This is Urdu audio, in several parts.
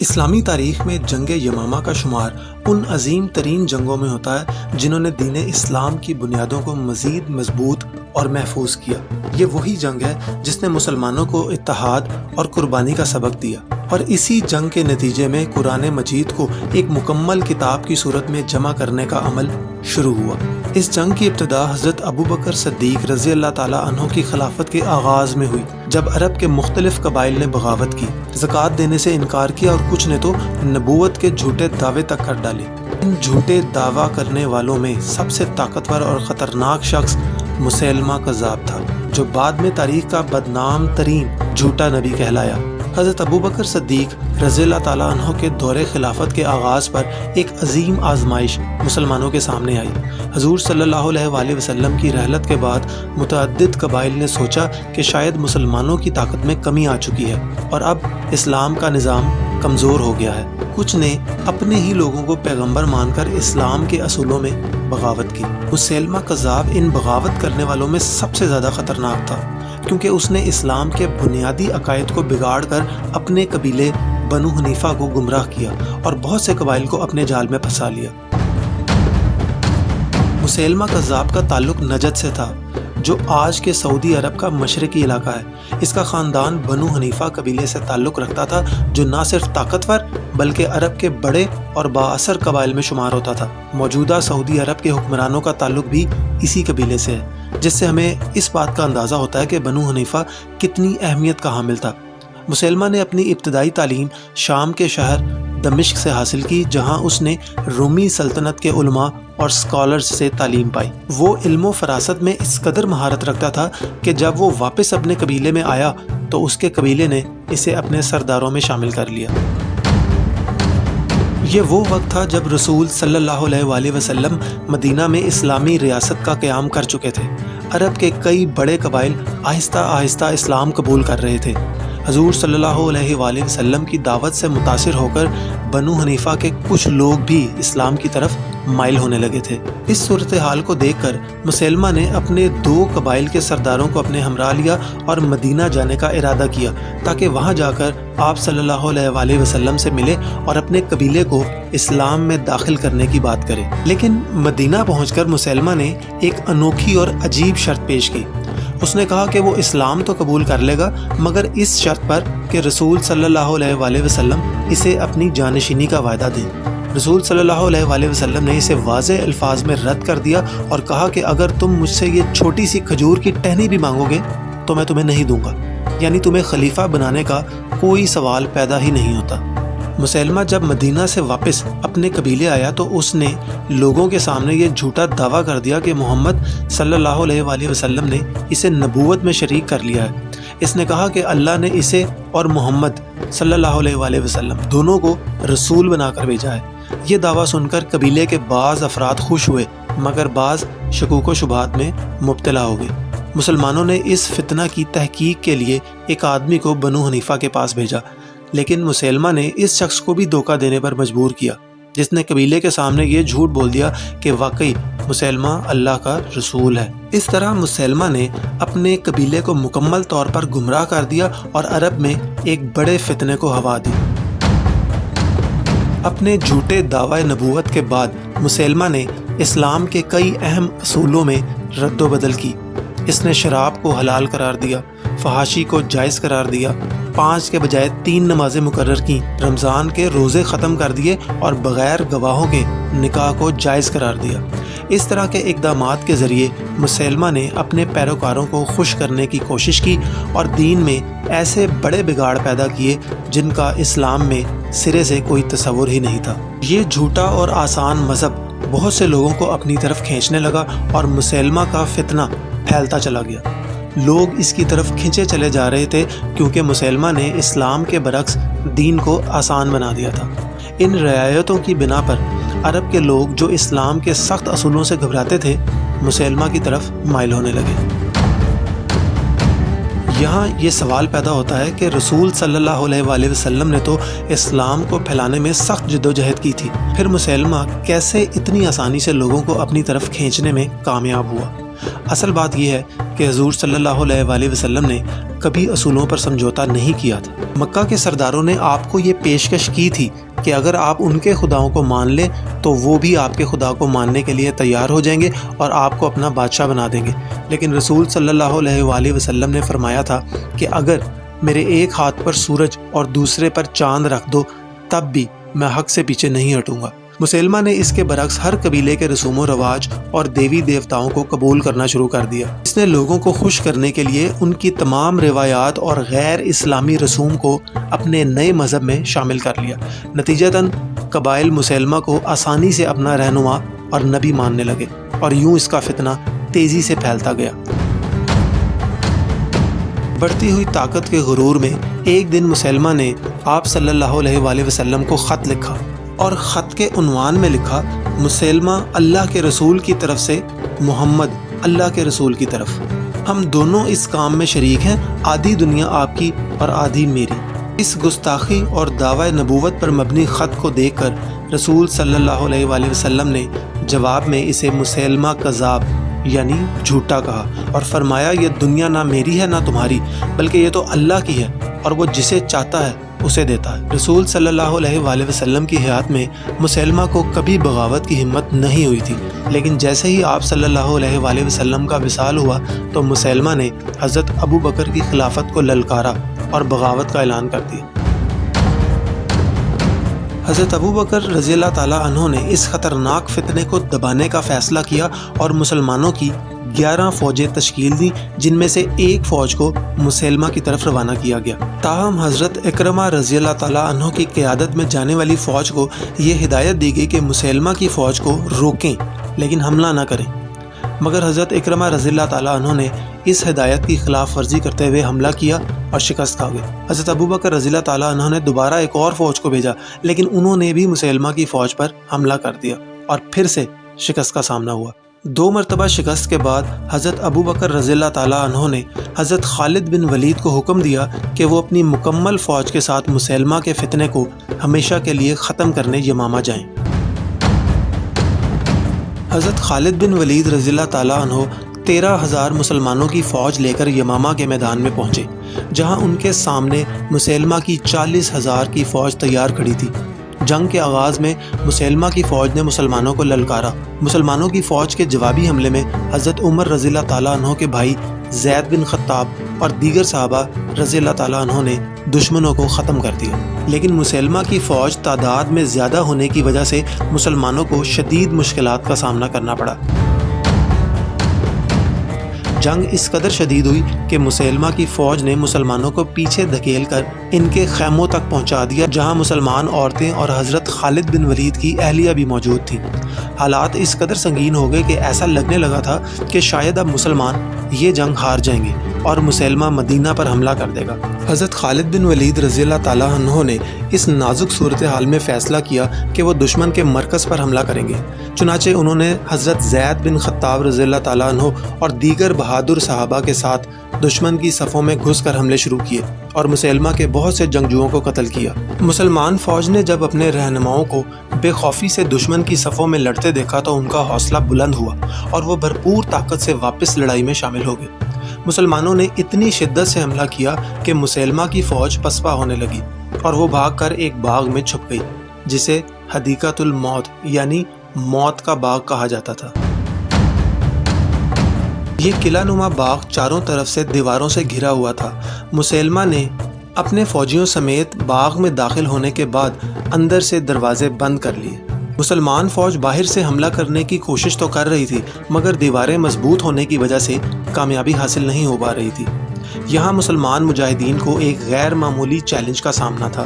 اسلامی تاریخ میں جنگ یمامہ کا شمار ان عظیم ترین جنگوں میں ہوتا ہے جنہوں نے دین اسلام کی بنیادوں کو مزید مضبوط اور محفوظ کیا۔ یہ وہی جنگ ہے جس نے مسلمانوں کو اتحاد اور قربانی کا سبق دیا، اور اسی جنگ کے نتیجے میں قرآن مجید کو ایک مکمل کتاب کی صورت میں جمع کرنے کا عمل شروع ہوا۔ اس جنگ کی ابتدا حضرت ابوبکر صدیق رضی اللہ تعالیٰ عنہ کی خلافت کے آغاز میں ہوئی، جب عرب کے مختلف قبائل نے بغاوت کی، زکوٰۃ دینے سے انکار کیا، اور کچھ نے تو نبوت کے جھوٹے دعوے تک کر ڈالے۔ ان جھوٹے دعویٰ کرنے والوں میں سب سے طاقتور اور خطرناک شخص مسیلمہ کذاب تھا، جو بعد میں تاریخ کا بدنام ترین جھوٹا نبی کہلایا۔ حضرت ابوبکر صدیق رضی اللہ تعالیٰ عنہ کے دور خلافت کے آغاز پر ایک عظیم آزمائش مسلمانوں کے سامنے آئی۔ حضور صلی اللہ علیہ وآلہ وسلم کی رحلت کے بعد متعدد قبائل نے سوچا کہ شاید مسلمانوں کی طاقت میں کمی آ چکی ہے اور اب اسلام کا نظام کمزور ہو گیا ہے۔ کچھ نے اپنے ہی لوگوں کو پیغمبر مان کر اسلام کے اصولوں میں بغاوت کی۔ مسیلمہ کذاب ان بغاوت کرنے والوں میں سب سے زیادہ خطرناک تھا، کیونکہ اس نے اسلام کے بنیادی عقائد کو بگاڑ کر اپنے قبیلے بنو حنیفہ کو گمراہ کیا اور بہت سے قبائل کو اپنے جال میں پھنسا لیا۔ مسیلمہ کذاب کا تعلق نجد سے تھا، جو آج کے سعودی عرب کا مشرقی علاقہ ہے۔ اس کا خاندان بنو حنیفہ قبیلے سے تعلق رکھتا تھا، جو نہ صرف طاقتور بلکہ عرب کے بڑے اور بااثر قبائل میں شمار ہوتا تھا۔ موجودہ سعودی عرب کے حکمرانوں کا تعلق بھی اسی قبیلے سے ہے، جس سے ہمیں اس بات کا اندازہ ہوتا ہے کہ بنو حنیفہ کتنی اہمیت کا حامل تھا۔ مسیلمہ نے اپنی ابتدائی تعلیم شام کے شہر دمشق سے حاصل کی، جہاں اس نے رومی سلطنت کے علماء اور سکالرز سے تعلیم پائی۔ وہ علم و فراست میں اس قدر مہارت رکھتا تھا کہ جب وہ واپس اپنے قبیلے میں آیا تو اس کے قبیلے نے اسے اپنے سرداروں میں شامل کر لیا۔ یہ وہ وقت تھا جب رسول صلی اللہ علیہ وآلہ وسلم مدینہ میں اسلامی ریاست کا قیام کر چکے تھے۔ عرب کے کئی بڑے قبائل آہستہ آہستہ اسلام قبول کر رہے تھے۔ حضور صلی اللہ علیہ وآلہ وسلم کی دعوت سے متاثر ہو کر بنو حنیفہ کے کچھ لوگ بھی اسلام کی طرف مائل ہونے لگے تھے۔ اس صورتحال کو دیکھ کر مسیلمہ نے اپنے 2 قبائل کے سرداروں کو اپنے ہمراہ لیا اور مدینہ جانے کا ارادہ کیا، تاکہ وہاں جا کر آپ صلی اللہ علیہ وآلہ وسلم سے ملے اور اپنے قبیلے کو اسلام میں داخل کرنے کی بات کرے۔ لیکن مدینہ پہنچ کر مسیلمہ نے ایک انوکھی اور عجیب شرط پیش کی۔ اس نے کہا کہ وہ اسلام تو قبول کر لے گا، مگر اس شرط پر کہ رسول صلی اللہ علیہ وآلہ وسلم اسے اپنی جانشینی کا وعدہ دیں۔ رسول صلی اللہ علیہ وآلہ وسلم نے اسے واضح الفاظ میں رد کر دیا اور کہا کہ اگر تم مجھ سے یہ چھوٹی سی کھجور کی ٹہنی بھی مانگو گے تو میں تمہیں نہیں دوں گا، یعنی تمہیں خلیفہ بنانے کا کوئی سوال پیدا ہی نہیں ہوتا۔ مسیلمہ جب مدینہ سے واپس اپنے قبیلے آیا تو اس نے لوگوں کے سامنے یہ جھوٹا دعویٰ کر دیا کہ محمد صلی اللہ علیہ وآلہ وسلم نے اسے نبوت میں شریک کر لیا ہے۔ اس نے کہا کہ اللہ نے اسے اور محمد صلی اللہ علیہ وآلہ وسلم دونوں کو رسول بنا کر بھیجا ہے۔ یہ دعویٰ سن کر قبیلے کے بعض افراد خوش ہوئے، مگر بعض شکوک و شبہات میں مبتلا ہو گئے۔ مسلمانوں نے اس فتنہ کی تحقیق کے لیے ایک آدمی کو بنو حنیفہ کے پاس بھیجا، لیکن مسیلمہ نے اس شخص کو بھی دھوکہ دینے پر مجبور کیا، جس نے قبیلے کے سامنے یہ جھوٹ بول دیا کہ واقعی مسیلمہ اللہ کا رسول ہے۔ اس طرح مسیلمہ نے اپنے قبیلے کو مکمل طور پر گمراہ کر دیا اور عرب میں ایک بڑے فتنے کو ہوا دی۔ اپنے جھوٹے دعوی نبوت کے بعد مسیلمہ نے اسلام کے کئی اہم اصولوں میں رد و بدل کی۔ اس نے شراب کو حلال قرار دیا، فحاشی کو جائز قرار دیا، 5 کے بجائے 3 نمازیں مقرر کیں، رمضان کے روزے ختم کر دیے اور بغیر گواہوں کے نکاح کو جائز قرار دیا۔ اس طرح کے اقدامات کے ذریعے مسیلمہ نے اپنے پیروکاروں کو خوش کرنے کی کوشش کی اور دین میں ایسے بڑے بگاڑ پیدا کیے جن کا اسلام میں سرے سے کوئی تصور ہی نہیں تھا۔ یہ جھوٹا اور آسان مذہب بہت سے لوگوں کو اپنی طرف کھینچنے لگا اور مسیلمہ کا فتنہ پھیلتا چلا گیا۔ لوگ اس کی طرف کھنچے چلے جا رہے تھے کیونکہ مسیلمہ نے اسلام کے برعکس دین کو آسان بنا دیا تھا۔ ان رعایتوں کی بنا پر عرب کے لوگ جو اسلام کے سخت اصولوں سے گھبراتے تھے، مسیلمہ کی طرف مائل ہونے لگے۔ یہاں یہ سوال پیدا ہوتا ہے کہ رسول صلی اللہ علیہ وآلہ وسلم نے تو اسلام کو پھیلانے میں سخت جدوجہد کی تھی، پھر مسیلمہ کیسے اتنی آسانی سے لوگوں کو اپنی طرف کھینچنے میں کامیاب ہوا؟ اصل بات یہ ہے کہ حضور صلی اللہ علیہ وآلہ وسلم نے کبھی اصولوں پر سمجھوتا نہیں کیا تھا۔ مکہ کے سرداروں نے آپ کو یہ پیشکش کی تھی کہ اگر آپ ان کے خداؤں کو مان لیں تو وہ بھی آپ کے خدا کو ماننے کے لیے تیار ہو جائیں گے اور آپ کو اپنا بادشاہ بنا دیں گے، لیکن رسول صلی اللہ علیہ وآلہ وسلم نے فرمایا تھا کہ اگر میرے ایک ہاتھ پر سورج اور دوسرے پر چاند رکھ دو تب بھی میں حق سے پیچھے نہیں ہٹوں گا۔ مسیلمہ نے اس کے برعکس ہر قبیلے کے رسوم و رواج اور دیوی دیوتاؤں کو قبول کرنا شروع کر دیا۔ اس نے لوگوں کو خوش کرنے کے لیے ان کی تمام روایات اور غیر اسلامی رسوم کو اپنے نئے مذہب میں شامل کر لیا۔ نتیجتاً قبائل مسیلمہ کو آسانی سے اپنا رہنما اور نبی ماننے لگے اور یوں اس کا فتنہ تیزی سے پھیلتا گیا۔ بڑھتی ہوئی طاقت کے غرور میں ایک دن مسیلمہ نے آپ صلی اللہ علیہ وآلہ وسلم کو خط لکھا اور خط کے عنوان میں لکھا مسیلمہ اللہ کے رسول کی طرف سے، محمد اللہ کے رسول کی طرف۔ ہم دونوں اس کام میں شریک ہیں، آدھی دنیا آپ کی اور آدھی میری۔ اس گستاخی اور دعوی نبوت پر مبنی خط کو دیکھ کر رسول صلی اللہ علیہ وآلہ وسلم نے جواب میں اسے مسیلمہ کذاب یعنی جھوٹا کہا اور فرمایا یہ دنیا نہ میری ہے نہ تمہاری بلکہ یہ تو اللہ کی ہے اور وہ جسے چاہتا ہے اسے دیتا ہے۔ رسول صلی اللہ علیہ وآلہ وسلم کی حیات میں مسیلمہ کو کبھی بغاوت کی ہمت نہیں ہوئی تھی، لیکن جیسے ہی آپ صلی اللہ علیہ وآلہ وسلم کا وصال ہوا تو مسیلمہ نے حضرت ابو بکر کی خلافت کو للکارا اور بغاوت کا اعلان کر دیا۔ حضرت ابو بکر رضی اللہ تعالیٰ عنہ نے اس خطرناک فتنے کو دبانے کا فیصلہ کیا اور مسلمانوں کی 11 فوجیں تشکیل دیں، جن میں سے ایک فوج کو مسیلمہ کی طرف روانہ کیا گیا۔ تاہم حضرت اکرمہ رضی اللہ تعالیٰ عنہ کی قیادت میں جانے والی فوج کو یہ ہدایت دی گئی کہ مسیلمہ کی فوج کو روکیں لیکن حملہ نہ کریں، مگر حضرت اکرمہ رضی اللہ تعالیٰ عنہ نے اس ہدایت کی خلاف ورزی کرتے ہوئے حملہ کیا اور شکست کھا گئے۔ حضرت ابو بکر رضی اللہ تعالیٰ عنہ نے دوبارہ ایک اور فوج کو بھیجا، لیکن انہوں نے بھی مسیلمہ کی فوج پر حملہ کر دیا اور پھر سے شکست کا سامنا ہوا۔ 2 مرتبہ شکست کے بعد حضرت ابو بکر رضی اللہ تعالیٰ عنہ نے حضرت خالد بن ولید کو حکم دیا کہ وہ اپنی مکمل فوج کے ساتھ مسیلمہ کے فتنے کو ہمیشہ کے لیے ختم کرنے یمامہ جائیں۔ حضرت خالد بن ولید رضی اللہ تعالیٰ عنہ 13,000 مسلمانوں کی فوج لے کر یمامہ کے میدان میں پہنچے، جہاں ان کے سامنے مسیلمہ کی 40,000 کی فوج تیار کھڑی تھی۔ جنگ کے آغاز میں مسیلمہ کی فوج نے مسلمانوں کو للکارا۔ مسلمانوں کی فوج کے جوابی حملے میں حضرت عمر رضی اللہ تعالیٰ عنہ کے بھائی زید بن خطاب اور دیگر صحابہ رضی اللہ تعالیٰ عنہ نے دشمنوں کو ختم کر دیا، لیکن مسیلمہ کی فوج تعداد میں زیادہ ہونے کی وجہ سے مسلمانوں کو شدید مشکلات کا سامنا کرنا پڑا۔ جنگ اس قدر شدید ہوئی کہ مسیلمہ کی فوج نے مسلمانوں کو پیچھے دھکیل کر ان کے خیموں تک پہنچا دیا، جہاں مسلمان عورتیں اور حضرت خالد بن ولید کی اہلیہ بھی موجود تھیں۔ حالات اس قدر سنگین ہو گئے کہ ایسا لگنے لگا تھا کہ شاید اب مسلمان یہ جنگ ہار جائیں گے اور مسیلمہ مدینہ پر حملہ کر دے گا۔ حضرت خالد بن ولید رضی اللہ تعالیٰ عنہ نے اس نازک صورتحال میں فیصلہ کیا کہ وہ دشمن کے مرکز پر حملہ کریں گے۔ چنانچہ انہوں نے حضرت زید بن خطاب رضی اللہ تعالیٰ عنہ اور دیگر بہادر صحابہ کے ساتھ دشمن کی صفوں میں گھس کر حملے شروع کیے اور مسیلمہ کے بہت سے جنگجوؤں کو قتل کیا۔ مسلمان فوج نے جب اپنے رہنماؤں کو بے خوفی سے دشمن کی صفوں میں لڑتے دیکھا تو ان کا حوصلہ بلند ہوا اور وہ بھرپور طاقت سے واپس لڑائی میں شامل ہو گئے۔ مسلمانوں نے اتنی شدت سے حملہ کیا کہ مسیلمہ کی فوج پسپا ہونے لگی اور وہ بھاگ کر ایک باغ میں چھپ گئی، جسے حدیقۃ الموت یعنی موت کا باغ کہا جاتا تھا۔ یہ قلعہ نما باغ چاروں طرف سے دیواروں سے گھرا ہوا تھا۔ مسیلمہ نے اپنے فوجیوں سمیت باغ میں داخل ہونے کے بعد اندر سے دروازے بند کر لیے۔ مسلمان فوج باہر سے حملہ کرنے کی کوشش تو کر رہی تھی، مگر دیواریں مضبوط ہونے کی وجہ سے کامیابی حاصل نہیں ہو پا رہی تھی۔ یہاں مسلمان مجاہدین کو ایک غیر معمولی چیلنج کا سامنا تھا۔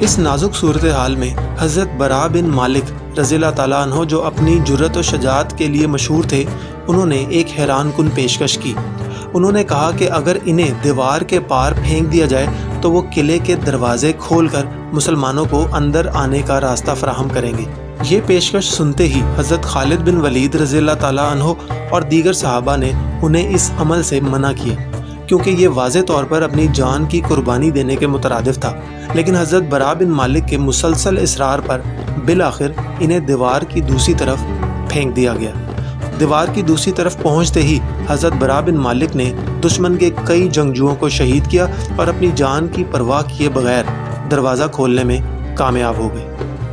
اس نازک صورتحال میں حضرت براء بن مالک رضی اللہ تعالیٰ عنہ، جو اپنی جرأت و شجاعت کے لیے مشہور تھے، انہوں نے ایک حیران کن پیشکش کی۔ انہوں نے کہا کہ اگر انہیں دیوار کے پار پھینک دیا جائے تو وہ قلعے کے دروازے کھول کر مسلمانوں کو اندر آنے کا راستہ فراہم کریں گے۔ یہ پیشکش سنتے ہی حضرت خالد بن ولید رضی اللہ تعالیٰ عنہ اور دیگر صحابہ نے انہیں اس عمل سے منع کیا، کیونکہ یہ واضح طور پر اپنی جان کی قربانی دینے کے مترادف تھا۔ لیکن حضرت براء بن مالک کے مسلسل اصرار پر بالآخر انہیں دیوار کی دوسری طرف پھینک دیا گیا۔ دیوار کی دوسری طرف پہنچتے ہی حضرت برا بن مالک نے دشمن کے کئی جنگجوؤں کو شہید کیا اور اپنی جان کی پرواہ کیے بغیر دروازہ کھولنے میں کامیاب ہو گئے۔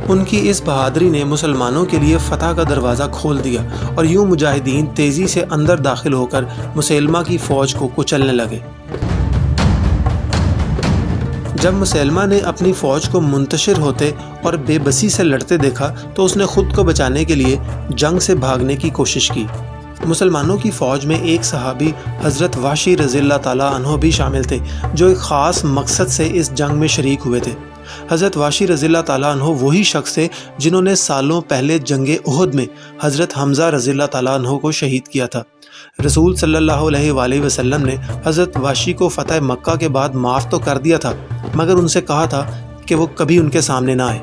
ان کی اس بہادری نے مسلمانوں کے لیے فتح کا دروازہ کھول دیا اور یوں مجاہدین تیزی سے اندر داخل ہو کر مسیلمہ کی فوج کو کچلنے لگے۔ جب مسیلمہ نے اپنی فوج کو منتشر ہوتے اور بے بسی سے لڑتے دیکھا تو اس نے خود کو بچانے کے لیے جنگ سے بھاگنے کی کوشش کی۔ مسلمانوں کی فوج میں ایک صحابی حضرت وحشی رضی اللہ تعالیٰ عنہ بھی شامل تھے، جو ایک خاص مقصد سے اس جنگ میں شریک ہوئے تھے۔ حضرت وحشی رضی اللہ تعالیٰ عنہ وہی شخص تھے جنہوں نے سالوں پہلے جنگ احد میں حضرت حمزہ رضی اللہ تعالیٰ عنہ کو شہید کیا تھا۔ رسول صلی اللہ علیہ وآلہ وسلم نے حضرت وحشی کو فتح مکہ کے بعد معاف تو کر دیا تھا، مگر ان سے کہا تھا کہ وہ کبھی ان کے سامنے نہ آئے۔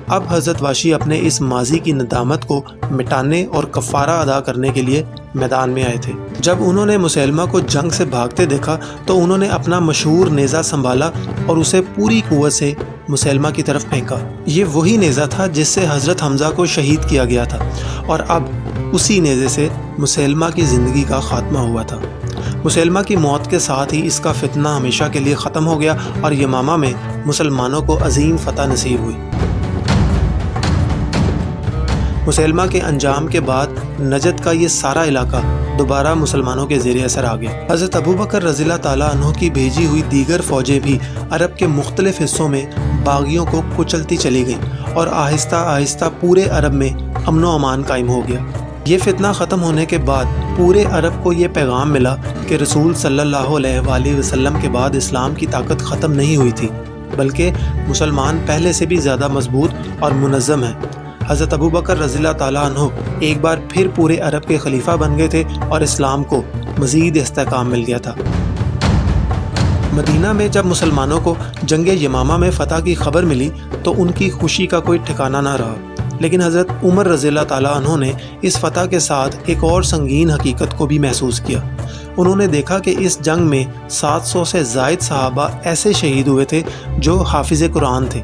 اب حضرت وحشی اپنے اس ماضی کی ندامت کو مٹانے اور کفارہ ادا کرنے کے لیے میدان میں آئے تھے۔ جب انہوں نے مسیلمہ کو جنگ سے بھاگتے دیکھا تو انہوں نے اپنا مشہور نیزہ سنبھالا اور اسے پوری قوت سے مسیلمہ کی طرف پھینکا۔ یہ وہی نیزہ تھا جس سے حضرت حمزہ کو شہید کیا گیا تھا، اور اب اسی نیزے سے مسیلمہ کی زندگی کا خاتمہ ہوا تھا۔ مسیلمہ کی موت کے ساتھ ہی اس کا فتنہ ہمیشہ کے لیے ختم ہو گیا اور یمامہ میں مسلمانوں کو عظیم فتح نصیب ہوئی۔ مسیلمہ کے انجام کے بعد نجد کا یہ سارا علاقہ دوبارہ مسلمانوں کے زیر اثر آ گیا۔ حضرت ابوبکر رضی اللہ تعالیٰ عنہ کی بھیجی ہوئی دیگر فوجیں بھی عرب کے مختلف حصوں میں باغیوں کو کچلتی چلی گئیں اور آہستہ آہستہ پورے عرب میں امن و امان قائم ہو گیا۔ یہ فتنہ ختم ہونے کے بعد پورے عرب کو یہ پیغام ملا کہ رسول صلی اللہ علیہ وآلہ وسلم کے بعد اسلام کی طاقت ختم نہیں ہوئی تھی، بلکہ مسلمان پہلے سے بھی زیادہ مضبوط اور منظم ہیں۔ حضرت ابوبکر رضی اللہ تعالیٰ عنہ ایک بار پھر پورے عرب کے خلیفہ بن گئے تھے اور اسلام کو مزید استحکام مل گیا تھا۔ مدینہ میں جب مسلمانوں کو جنگ یمامہ میں فتح کی خبر ملی تو ان کی خوشی کا کوئی ٹھکانہ نہ رہا، لیکن حضرت عمر رضی اللہ تعالیٰ عنہ نے اس فتح کے ساتھ ایک اور سنگین حقیقت کو بھی محسوس کیا۔ انہوں نے دیکھا کہ اس جنگ میں 700 سے زائد صحابہ ایسے شہید ہوئے تھے جو حافظ قرآن تھے۔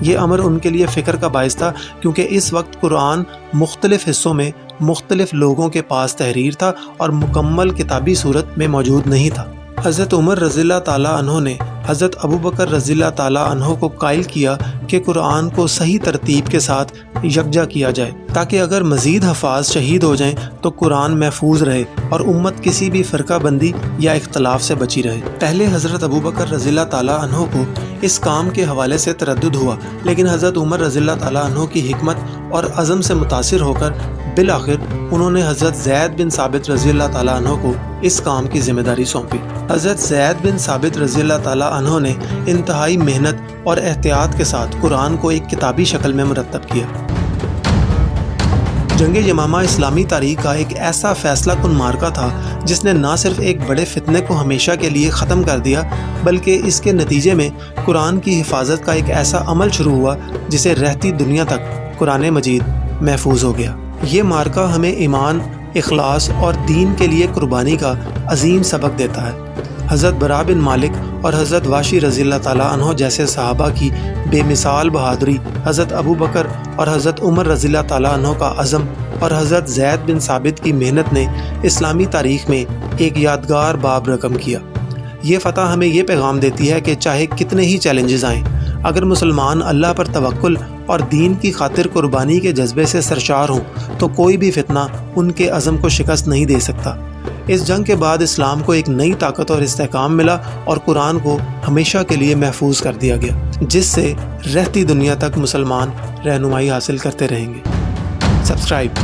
یہ امر ان کے لیے فکر کا باعث تھا، کیونکہ اس وقت قرآن مختلف حصوں میں مختلف لوگوں کے پاس تحریر تھا اور مکمل کتابی صورت میں موجود نہیں تھا۔ حضرت عمر رضی اللہ تعالیٰ عنہ نے حضرت ابوبکر رضی اللہ تعالیٰ عنہ کو قائل کیا کہ قرآن کو صحیح ترتیب کے ساتھ یکجا کیا جائے، تاکہ اگر مزید حفاظ شہید ہو جائیں تو قرآن محفوظ رہے اور امت کسی بھی فرقہ بندی یا اختلاف سے بچی رہے۔ پہلے حضرت ابوبکر رضی اللہ تعالیٰ عنہ کو اس کام کے حوالے سے تردد ہوا، لیکن حضرت عمر رضی اللہ تعالیٰ عنہ کی حکمت اور عزم سے متاثر ہو کر بالآخر انہوں نے حضرت زید بن ثابت رضی اللہ تعالیٰ عنہ کو اس کام کی ذمہ داری سونپی۔ حضرت زید بن ثابت رضی اللہ تعالیٰ عنہ نے انتہائی محنت اور احتیاط کے ساتھ قرآن کو ایک کتابی شکل میں مرتب کیا۔ جنگ یمامہ اسلامی تاریخ کا ایک ایسا فیصلہ کن معرکہ تھا جس نے نہ صرف ایک بڑے فتنے کو ہمیشہ کے لیے ختم کر دیا، بلکہ اس کے نتیجے میں قرآن کی حفاظت کا ایک ایسا عمل شروع ہوا جسے رہتی دنیا تک قرآن مجید محفوظ ہو گیا۔ یہ معرکہ ہمیں ایمان، اخلاص اور دین کے لیے قربانی کا عظیم سبق دیتا ہے۔ حضرت برا بن مالک اور حضرت وحشی رضی اللہ تعالیٰ عنہ جیسے صحابہ کی بے مثال بہادری، حضرت ابوبکر اور حضرت عمر رضی اللہ تعالیٰ عنہ کا عزم اور حضرت زید بن ثابت کی محنت نے اسلامی تاریخ میں ایک یادگار باب رقم کیا۔ یہ فتح ہمیں یہ پیغام دیتی ہے کہ چاہے کتنے ہی چیلنجز آئیں، اگر مسلمان اللہ پر توکل اور دین کی خاطر قربانی کے جذبے سے سرشار ہوں تو کوئی بھی فتنہ ان کے عزم کو شکست نہیں دے سکتا۔ اس جنگ کے بعد اسلام کو ایک نئی طاقت اور استحکام ملا اور قرآن کو ہمیشہ کے لیے محفوظ کر دیا گیا، جس سے رہتی دنیا تک مسلمان رہنمائی حاصل کرتے رہیں گے۔ سبسکرائب